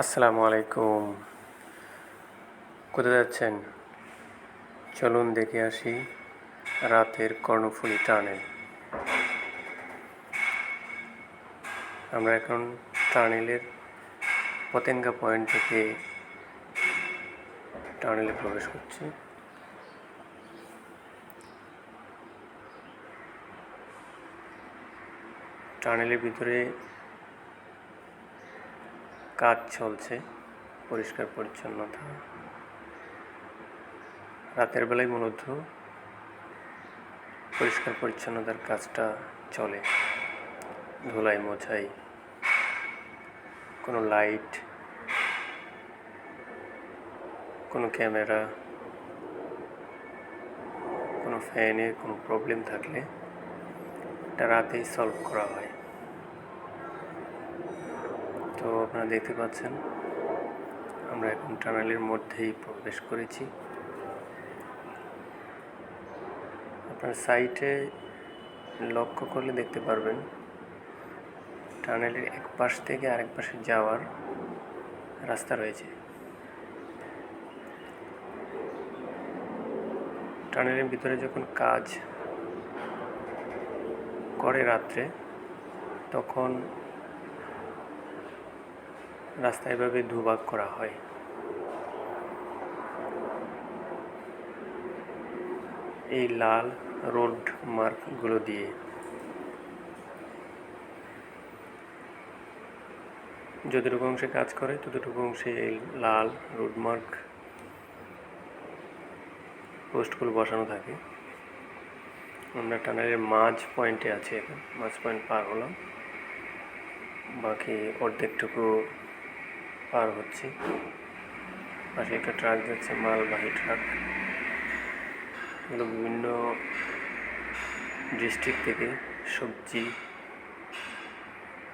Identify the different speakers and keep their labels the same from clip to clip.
Speaker 1: আসসালামু আলাইকুম। কোথায় যাচ্ছেন? চলুন দেখে আসি রাতের কর্ণফুলী টানেল। আমরা এখন টানেলের পতেঙ্গা পয়েন্ট থেকে টানেলে প্রবেশ করছি। টানেলের ভিতরে কাজ চলছে, পরিষ্কার পরিচ্ছন্নতা। রাতের বেলায় মূলত পরিষ্কার পরিচ্ছন্নতার কাজটা চলে। ধুলাই মোছাই, কোনো লাইট, কোনো ক্যামেরা, কোনো ফ্যানে কোনো প্রবলেম থাকলে এটা রাতেই সলভ করা হয়। তো আপনারা দেখতে পাচ্ছেন আমরা এখন টানেলের মধ্যেই প্রবেশ করেছি। আপনার সাইটে লক্ষ্য করলে দেখতে পারবেন টানেলের এক পাশ থেকে আরেক পাশে যাওয়ার রাস্তা রয়েছে। টানেলের ভিতরে যখন কাজ করে রাত্রে, তখন রাস্তা এভাবে দুভাগ করা হয়। এই লাল রোড মার্কগুলো দিয়ে যতটুকু অংশে কাজ করে ততটুকু অংশে এই লাল রোড মার্ক পোস্টগুলো বসানো থাকে। আমরা টানেলের মাঝ পয়েন্টে আছি, এখন মাঝ পয়েন্ট পার হলাম, বাকি অর্ধেকটুকু পার হচ্ছি। পাশে একটা ট্রাক যাচ্ছে, মালবাহী ট্রাক। এগুলো বিভিন্ন ডিস্ট্রিক্ট থেকে সবজি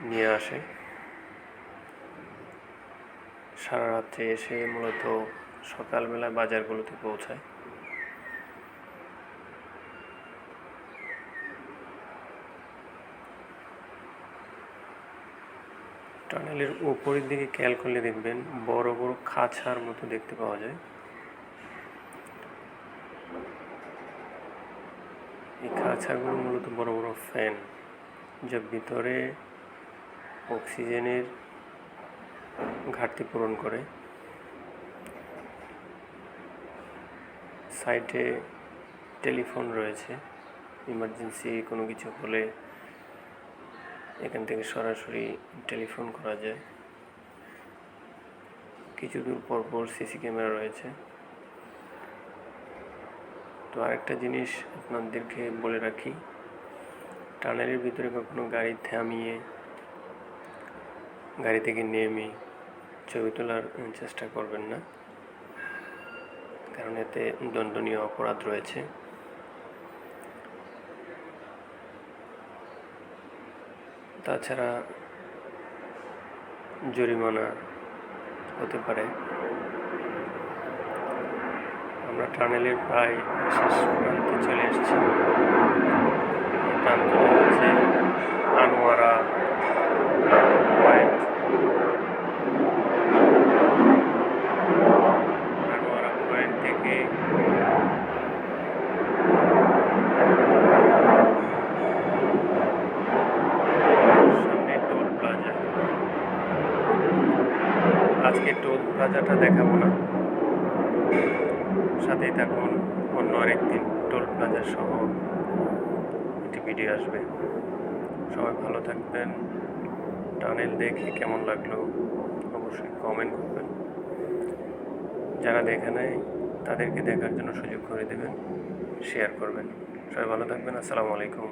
Speaker 1: নিয়ে আসে। সারা রাত্রে এসে মূলত সকালবেলা বাজারগুলোতে পৌঁছায়। টানেলের উপরের দিকে খেয়াল করলে দেখবেন বড় বড় খাঁচার মতো দেখতে পাওয়া যায়। এই খাঁচাগুলো মূলত বড় বড় ফ্যান, যা ভিতরে অক্সিজেনের ঘাটতি পূরণ করে। সাইডে টেলিফোন রয়েছে, ইমার্জেন্সি কোনো কিছু হলে এখান থেকে সরাসরি টেলিফোন করা যায়। কিছু দূর পর পর সিসি ক্যামেরা রয়েছে। তো আরেকটা জিনিস আপনাদেরকে বলে রাখি, টানেলের ভিতরে কখনো গাড়ি থামিয়ে গাড়ি থেকে নেমে ছবি তোলার চেষ্টা করবেন না, কারণ এতে দণ্ডনীয় অপরাধ রয়েছে। তাছাড়া জরিমানা হতে পারে। আমরা টানেলের প্রায় শেষ প্রান্তে চলে এসেছি। এই প্রান্তটা হচ্ছে আনোয়ারা পয়েন্ট। আনোয়ারা পয়েন্ট থেকে সামনে টোল প্লাজা। আজকে টোল প্লাজাটা দেখাবো না, সাথেই থাকুন, অন্য আরেকদিন টোল প্লাজা সহ একটি ভিডিও আসবে। সবাই ভালো থাকবেন। টানেল দেখে কেমন লাগলো অবশ্যই কমেন্ট করবেন। যারা দেখে নেয় তাদেরকে দেখার জন্য সুযোগ করে দেবেন, শেয়ার করবেন। সবাই ভালো থাকবেন। আসসালামু আলাইকুম।